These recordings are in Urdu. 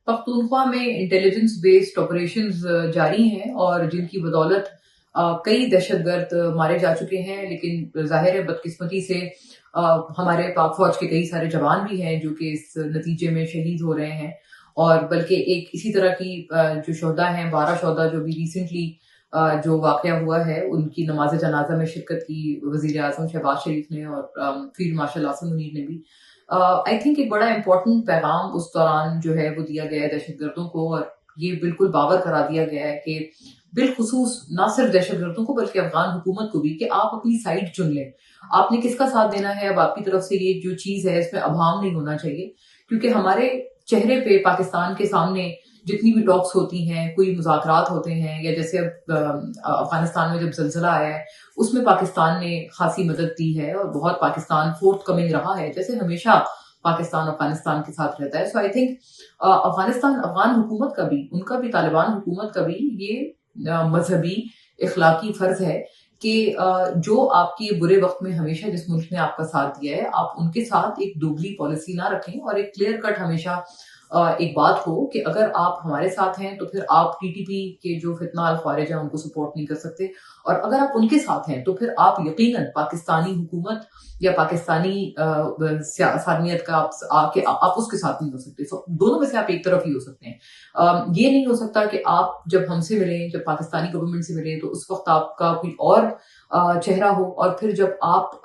پختونخوا میں انٹیلیجنس بیسڈ آپریشنز جاری ہیں اور جن کی بدولت کئی دہشت گرد مارے جا چکے ہیں، لیکن ظاہر ہے بدقسمتی سے ہمارے پاک فوج کے کئی سارے جوان بھی ہیں جو کہ اس نتیجے میں شہید ہو رہے ہیں، اور بلکہ ایک اسی طرح کی جو شہداء ہیں، 12 شہداء جو بھی ریسنٹلی جو واقعہ ہوا ہے ان کی نماز جنازہ میں شرکت کی وزیر اعظم شہباز شریف نے اور فیلڈ مارشل عاصم منیر نے بھی۔ آئی تھنک ایک بڑا امپورٹنٹ پیغام اس دوران جو ہے وہ دیا گیا ہے دہشت گردوں کو، اور یہ بالکل باور کرا دیا گیا ہے کہ بالخصوص نہ صرف دہشت گردوں کو بلکہ افغان حکومت کو بھی، کہ آپ اپنی سائڈ چن لیں، آپ نے کس کا ساتھ دینا ہے۔ اب آپ کی طرف سے یہ جو چیز ہے اس میں ابہام نہیں ہونا چاہیے، کیونکہ ہمارے چہرے پہ پاکستان کے سامنے جتنی بھی ٹاکس ہوتی ہیں، کوئی مذاکرات ہوتے ہیں، یا جیسے اب افغانستان میں جب زلزلہ آیا ہے اس میں پاکستان نے خاصی مدد دی ہے اور بہت پاکستان فورتھ کمنگ رہا ہے، جیسے ہمیشہ پاکستان افغانستان کے ساتھ رہتا ہے۔ سو آئی تھنک افغان حکومت کا بھی، ان کا بھی، طالبان حکومت کا بھی یہ مذہبی اخلاقی فرض ہے کہ جو آپ کے برے وقت میں ہمیشہ جس ملک نے آپ کا ساتھ دیا ہے، آپ ان کے ساتھ ایک دوگلی پالیسی نہ رکھیں، اور ایک کلیئر کٹ ہمیشہ ایک بات ہو کہ اگر آپ ہمارے ساتھ ہیں تو پھر آپ ٹی ٹی پی کے جو فتنہ الخوارج ہیں ان کو سپورٹ نہیں کر سکتے، اور اگر آپ ان کے ساتھ ہیں تو پھر آپ یقیناً پاکستانی حکومت یا پاکستانی سالمیت کا آپ اس کے ساتھ نہیں ہو سکتے۔ سو دونوں میں سے آپ ایک طرف ہی ہو سکتے ہیں۔ یہ نہیں ہو سکتا کہ آپ جب ہم سے ملیں، جب پاکستانی گورنمنٹ سے ملیں تو اس وقت آپ کا کوئی اور چہرہ ہو، اور پھر جب آپ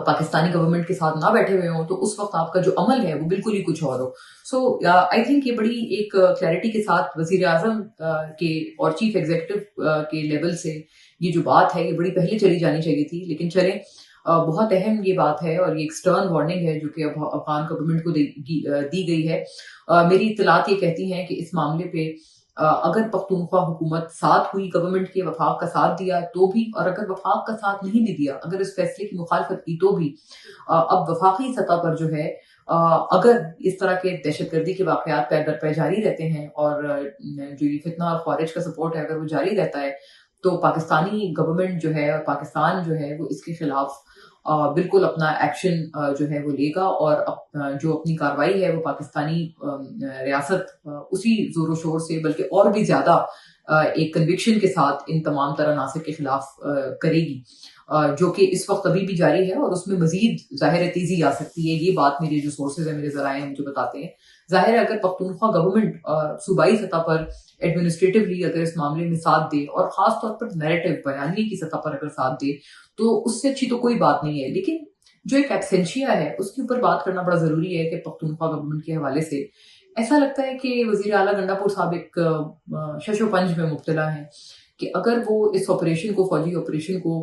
پاکستانی گورنمنٹ کے ساتھ نہ بیٹھے ہوئے ہوں تو اس وقت آپ کا جو عمل ہے وہ بالکل ہی کچھ اور ہو۔ سو آئی تھنک یہ بڑی ایک کلیئرٹی کے ساتھ وزیر اعظم کے اور چیف ایگزیکٹو کے لیول سے یہ جو بات ہے یہ بڑی پہلے چلی جانی چاہیے تھی، لیکن چلیں بہت اہم یہ بات ہے، اور یہ ایک سٹرن وارننگ ہے جو کہ اب افغان گورنمنٹ کو دی گئی ہے۔ میری اطلاعات یہ کہتی ہیں کہ اس معاملے پہ اگر پختونخوا حکومت ساتھ ہوئی گورنمنٹ کے، وفاق کا ساتھ دیا تو بھی، اور اگر وفاق کا ساتھ نہیں بھی دیا، اگر اس فیصلے کی مخالفت کی تو بھی، اب وفاقی سطح پر جو ہے اگر اس طرح کے دہشت گردی کے واقعات پے در پے جاری رہتے ہیں اور جو یہ فتنہ اور خارج کا سپورٹ ہے اگر وہ جاری رہتا ہے، تو پاکستانی گورنمنٹ جو ہے اور پاکستان جو ہے وہ اس کے خلاف بالکل اپنا ایکشن جو ہے وہ لے گا، اور جو اپنی کارروائی ہے وہ پاکستانی ریاست اسی زور و شور سے بلکہ اور بھی زیادہ ایک کنوکشن کے ساتھ ان تمام طرح عناصر کے خلاف کرے گی، جو کہ اس وقت ابھی بھی جاری ہے، اور اس میں مزید ظاہر تیزی آ سکتی ہے۔ یہ بات میرے جو سورسز ہیں، میرے ذرائع ہیں مجھے بتاتے ہیں۔ ظاہر ہے اگر پختونخوا گورنمنٹ صوبائی سطح پر ایڈمنسٹریٹولی اگر اس معاملے میں ساتھ دے، اور خاص طور پر نیریٹو بیانیے کی سطح پر اگر ساتھ دے، تو اس سے اچھی تو کوئی بات نہیں ہے، لیکن جو ایک ایبسینشیا ہے اس کے اوپر بات کرنا بڑا ضروری ہے کہ پختونخوا گورنمنٹ کے حوالے سے ایسا لگتا ہے کہ وزیر اعلیٰ گنڈا پور صاحب ایک شش و پنج میں مبتلا ہیں، کہ اگر وہ اس آپریشن کو، فوجی آپریشن کو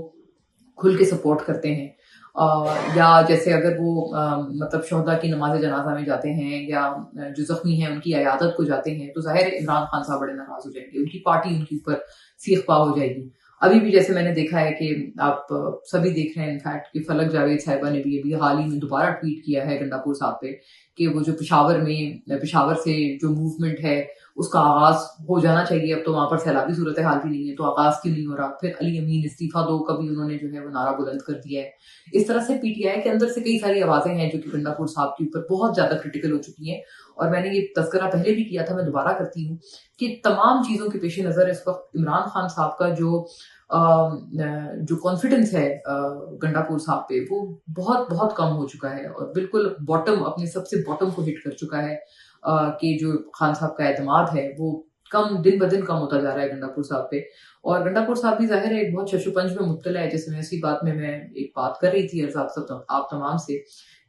کھل کے سپورٹ کرتے ہیں، یا جیسے اگر وہ مطلب شہداء کی نماز جنازہ میں جاتے ہیں، یا جو زخمی ہیں ان کی عیادت کو جاتے ہیں، تو ظاہر ہے عمران خان صاحب بڑے ناراض ہو جائیں گے، ان کی پارٹی ان کے اوپر سیخ پا ہو جائے گی۔ ابھی بھی جیسے میں نے دیکھا ہے کہ آپ سبھی دیکھ رہے ہیں انفیکٹ کہ فلک جاوید صاحبہ نے بھی ابھی حال ہی میں دوبارہ ٹویٹ کیا ہے گنڈا پور صاحب پہ، کہ وہ جو پشاور سے جو موومنٹ ہے اس کا آغاز ہو جانا چاہیے، اب تو وہاں پر سیلابی صورتحال بھی نہیں ہے تو آغاز کیوں نہیں ہو رہا۔ پھر علی امین استعفیٰ دو کا بھی انہوں نے جو ہے وہ نعرہ بلند کر دیا ہے۔ اس طرح سے پی ٹی آئی کے اندر سے کئی ساری آوازیں ہیں جو کہ گنڈا پور صاحب کے اوپر بہت زیادہ کرٹیکل ہو چکی ہیں، اور میں نے یہ تذکرہ پہلے بھی کیا تھا، میں دوبارہ کرتی ہوں کہ تمام چیزوں کے پیش نظر اس وقت عمران خان صاحب کا جو کانفیڈنس ہے گنڈا پور صاحب پہ، وہ بہت بہت کم ہو چکا ہے، اور بالکل باٹم، اپنے سب سے باٹم کو ہٹ کر چکا ہے، کہ جو خان صاحب کا اعتماد ہے وہ دن بدن کم ہوتا جا رہا ہے گنڈا پور صاحب پہ۔ اور گنڈا پور صاحب بھی ظاہر ہے ایک بہت شش و پنج میں مبتلا ہے، جیسے میں اسی بات میں ایک بات کر رہی تھی آپ تمام سے،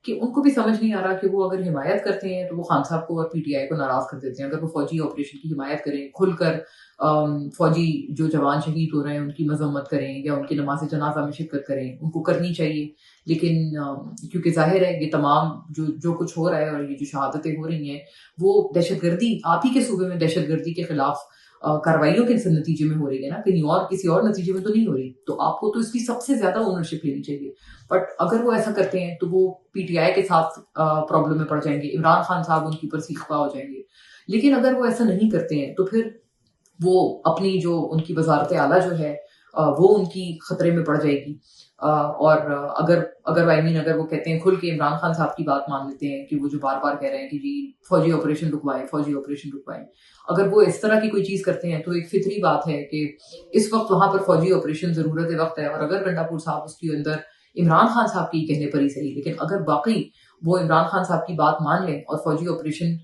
کہ ان کو بھی سمجھ نہیں آ رہا کہ وہ اگر حمایت کرتے ہیں تو وہ خان صاحب کو اور پی ٹی آئی کو ناراض کر دیتے ہیں، اگر وہ فوجی آپریشن کی حمایت کریں، کھل کر فوجی جو جوان شہید ہو رہے ہیں ان کی مذمت کریں، یا ان کی نماز جنازہ میں شرکت کریں، ان کو کرنی چاہیے، لیکن کیونکہ ظاہر ہے یہ تمام جو کچھ ہو رہا ہے اور یہ جو شہادتیں ہو رہی ہیں وہ دہشت گردی، آپ ہی کے صوبے میں دہشت گردی کے خلاف کارروائیوں کے نتیجے میں ہو رہی ہے نا، کہیں اور کسی اور نتیجے میں تو نہیں ہو رہی، تو آپ کو تو اس کی سب سے زیادہ اونرشپ لینی چاہیے۔ بٹ اگر وہ ایسا کرتے ہیں تو وہ پی ٹی آئی کے ساتھ پرابلم میں پڑ جائیں گے، عمران خان صاحب ان کے اوپر سیخ پا ہو جائیں گے، لیکن اگر وہ ایسا نہیں کرتے ہیں تو پھر وہ اپنی جو ان کی وزارت اعلیٰ جو ہے وہ ان کی خطرے میں پڑ جائے گی. اور اگر وہ کہتے ہیں کھل کے عمران خان صاحب کی بات مان لیتے ہیں کہ وہ جو بار بار کہہ رہے ہیں کہ جی فوجی آپریشن رکوائیں, اگر وہ اس طرح کی کوئی چیز کرتے ہیں تو ایک فطری بات ہے کہ اس وقت وہاں پر فوجی آپریشن ضرورت وقت ہے. اور اگر گنڈا پور صاحب اس کے اندر عمران خان صاحب کی کہنے پر ہی صحیح, لیکن اگر واقعی وہ عمران خان صاحب کی بات مان لیں اور فوجی آپریشن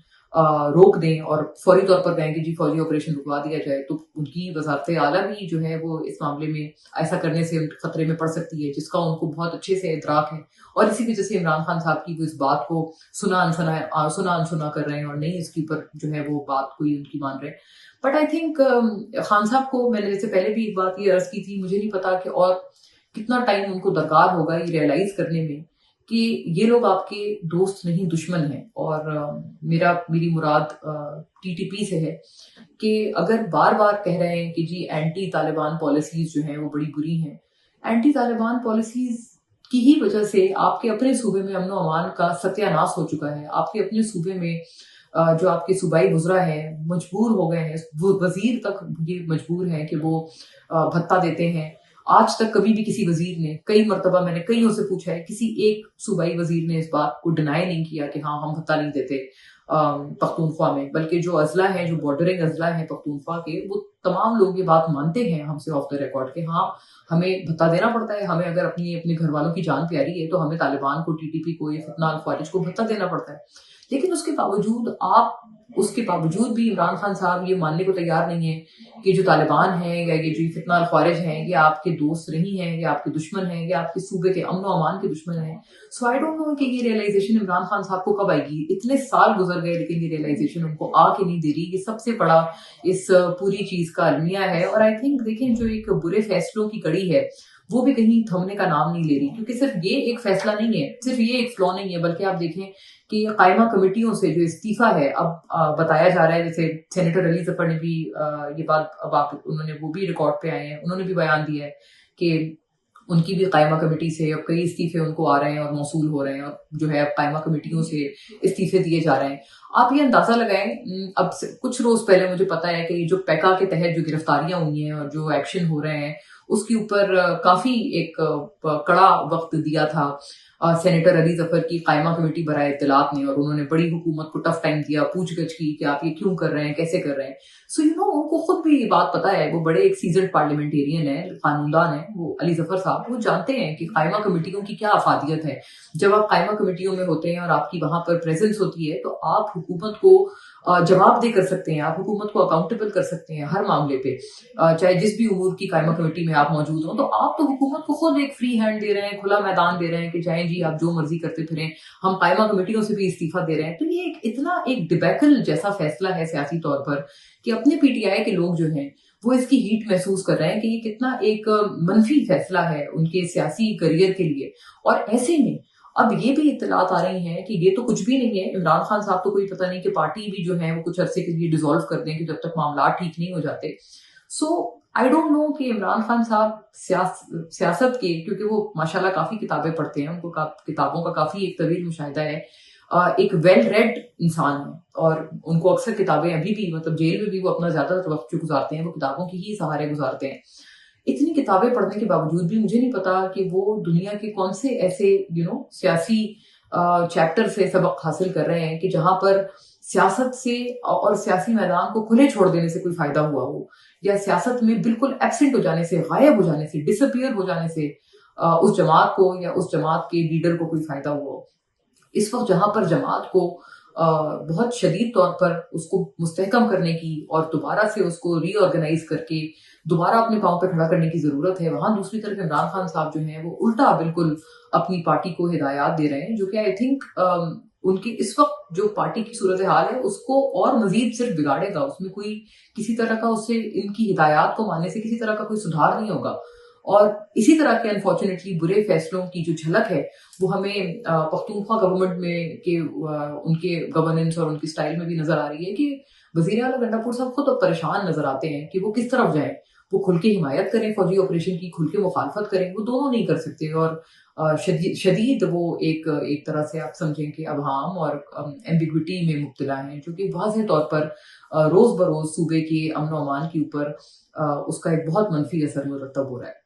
روک دیں اور فوری طور پر کہیں کہ جی فوجی آپریشن رکوا دیا جائے, تو ان کی وزارت اعلیٰ بھی جو ہے وہ اس معاملے میں ایسا کرنے سے خطرے میں پڑ سکتی ہے, جس کا ان کو بہت اچھے سے ادراک ہے. اور اسی وجہ سے عمران خان صاحب کی وہ اس بات کو سنا انسنا کر رہے ہیں اور نہیں اس کے اوپر جو ہے وہ بات کوئی ان کی مان رہے. بٹ آئی تھنک خان صاحب کو میں نے جیسے پہلے بھی ایک بات یہ عرض کی تھی, مجھے نہیں پتا کہ اور کتنا ٹائم ان کو درکار ہوگا یہ ریئلائز کرنے میں کہ یہ لوگ آپ کے دوست نہیں دشمن ہیں. اور میری مراد ٹی ٹی پی سے ہے کہ اگر بار بار کہہ رہے ہیں کہ جی اینٹی طالبان پالیسیز جو ہیں وہ بڑی بری ہیں, اینٹی طالبان پالیسیز کی ہی وجہ سے آپ کے اپنے صوبے میں امن و امان کا ستیہ ناش ہو چکا ہے. آپ کے اپنے صوبے میں جو آپ کے صوبائی وزراء ہیں مجبور ہو گئے ہیں, وزیر تک یہ مجبور ہیں کہ وہ بھتہ دیتے ہیں. آج تک کبھی بھی کسی وزیر نے, کئی مرتبہ میں نے کئیوں سے پوچھا ہے, کسی ایک صوبائی وزیر نے اس بات کو ڈینائی نہیں کیا کہ ہاں ہم بھتہ نہیں دیتے پختونخوا میں, بلکہ جو اضلاع ہیں, جو بارڈرنگ اضلاع ہیں پختونخوا کے, وہ تمام لوگ یہ بات مانتے ہیں ہم سے آف دا ریکارڈ کہ ہاں ہمیں بھتہ دینا پڑتا ہے, ہمیں اگر اپنے گھر والوں کی جان پیاری ہے تو ہمیں طالبان کو, ٹی ٹی پی کو, یہ فتنہ الخوارج کو بھتہ دینا پڑتا ہے. لیکن اس کے باوجود بھی عمران خان صاحب یہ ماننے کو تیار نہیں ہے کہ جو طالبان ہیں یا یہ جو فتنہ الخوارج ہیں یہ آپ کے دوست نہیں ہیں, یا آپ کے دشمن ہیں, یا آپ کے صوبے کے امن و امان کے دشمن ہیں. سو آئی ڈونٹ نو کہ یہ ریئلائزیشن عمران خان صاحب کو کب آئے گی. اتنے سال گزر گئے لیکن یہ ریئلائزیشن ان کو آ کے نہیں دے رہی. یہ سب سے بڑا اس پوری چیز کا المیہ ہے. اور آئی تھنک دیکھیں جو ایک برے فیصلوں کی کڑی ہے وہ بھی کہیں تھمنے کا نام نہیں لے رہی, کیونکہ صرف یہ ایک فیصلہ نہیں ہے, صرف یہ ایک فلو نہیں ہے, بلکہ آپ دیکھیں کہ یہ قائمہ کمیٹیوں سے جو استعفیٰ ہے اب بتایا جا رہا ہے, جیسے سینیٹر علی ظفر نے بھی یہ بات انہوں نے وہ بھی ریکارڈ پہ آئے ہیں, انہوں نے بھی بیان دیا ہے کہ ان کی بھی قائمہ کمیٹی سے اب کئی استعفے ان کو آ رہے ہیں اور موصول ہو رہے ہیں, اور جو ہے اب قائمہ کمیٹیوں سے استعفے دیے جا رہے ہیں. آپ یہ اندازہ لگائیں, اب کچھ روز پہلے مجھے پتا ہے کہ جو پیکا کے تحت جو گرفتاریاں ہوئی ہیں اور جو ایکشن ہو رہے ہیں اس کے اوپر کافی ایک کڑا وقت دیا تھا سینیٹر علی ظفر کی قائمہ کمیٹی برائے اطلاعات نے, اور انہوں نے بڑی حکومت کو ٹف ٹائم دیا, پوچھ گچھ کی کہ آپ یہ کیوں کر رہے ہیں, کیسے کر رہے ہیں. سو ان کو خود بھی یہ بات پتا ہے, وہ بڑے ایک سیزنڈ پارلیمنٹیرین ہیں, قانون دان ہیں وہ علی ظفر صاحب, وہ جانتے ہیں کہ قائمہ کمیٹیوں کی کیا افادیت ہے. جب آپ قائمہ کمیٹیوں میں ہوتے ہیں اور آپ کی وہاں پر پریزنس ہوتی ہے تو آپ حکومت کو جواب دہ کر سکتے ہیں, آپ حکومت کو اکاؤنٹیبل کر سکتے ہیں ہر معاملے پہ, چاہے جس بھی امور کی قائمہ کمیٹی میں آپ موجود ہوں. تو آپ تو حکومت کو خود ایک فری ہینڈ دے رہے ہیں, کھلا میدان دے رہے ہیں کہ جائیں جی آپ جو مرضی کرتے پھریں, ہم قائمہ کمیٹیوں سے بھی استعفیٰ دے رہے ہیں. تو یہ اتنا ایک ڈبیکل جیسا فیصلہ ہے سیاسی طور پر کہ اپنے پی ٹی آئی کے لوگ جو ہیں وہ اس کی ہیٹ محسوس کر رہے ہیں کہ یہ کتنا ایک منفی فیصلہ ہے ان کے سیاسی کریئر کے لیے. اور ایسے میں اب یہ بھی اطلاعات آ رہی ہیں کہ یہ تو کچھ بھی نہیں ہے, عمران خان صاحب تو کوئی پتہ نہیں کہ پارٹی بھی جو ہے وہ کچھ عرصے کے لیے ڈیزالو کر دیں کہ جب تک معاملات ٹھیک نہیں ہو جاتے. سو آئی ڈونٹ نو کہ عمران خان صاحب سیاست کے, کیونکہ وہ ماشاءاللہ کافی کتابیں پڑھتے ہیں, ان کو کتابوں کا کافی ایک طویل مشاہدہ ہے, ایک ویل ریڈ انسان ہے, اور ان کو اکثر کتابیں ابھی بھی, مطلب جیل میں بھی وہ اپنا زیادہ تر وقت جو گزارتے ہیں وہ کتابوں کی ہی سہارے گزارتے ہیں. اتنی کتابیں پڑھنے کے باوجود بھی مجھے نہیں پتا کہ وہ دنیا کے کون سے ایسے سیاسی چیپٹر سے سبق حاصل کر رہے ہیں کہ جہاں پر سیاست سے اور سیاسی میدان کو کھلے چھوڑ دینے سے کوئی فائدہ ہوا ہو, یا سیاست میں بالکل ایبسنٹ ہو جانے سے, غائب ہو جانے سے, ڈس اپیئر ہو جانے سے اس جماعت کو یا اس جماعت کے لیڈر کو کوئی فائدہ ہوا ہو. اس وقت جہاں پر جماعت کو بہت شدید طور پر اس کو مستحکم کرنے کی اور دوبارہ سے اس کو ری آرگنائز کر کے دوبارہ اپنے پاؤں پہ کھڑا کرنے کی ضرورت ہے, وہاں دوسری طرف عمران خان صاحب جو ہیں وہ الٹا بالکل اپنی پارٹی کو ہدایات دے رہے ہیں, جو کہ آئی تھنک ان کی اس وقت جو پارٹی کی صورتحال ہے اس کو اور مزید صرف بگاڑے گا. اس میں کوئی کسی طرح کا, اس سے ان کی ہدایات کو ماننے سے کسی طرح کا کوئی سدھار نہیں ہوگا. اور اسی طرح کے انفارچونیٹلی برے فیصلوں کی جو جھلک ہے وہ ہمیں پختونخوا گورنمنٹ میں کہ ان کے گورننس اور ان کی سٹائل میں بھی نظر آ رہی ہے کہ وزیر اعلیٰ گنڈا پور صاحب خود اب پریشان نظر آتے ہیں کہ وہ کس طرف جائیں. وہ کھل کے حمایت کریں فوجی آپریشن کی، کھل کے مخالفت کریں، وہ دونوں نہیں کر سکتے. اور شدید وہ ایک طرح سے آپ سمجھیں کہ ابہام اور ایمبیگوٹی میں مبتلا ہیں، جو کہ واضح طور پر روز بروز صوبے کے امن و امان کے اوپر اس کا ایک بہت منفی اثر مرتب ہو رہا ہے.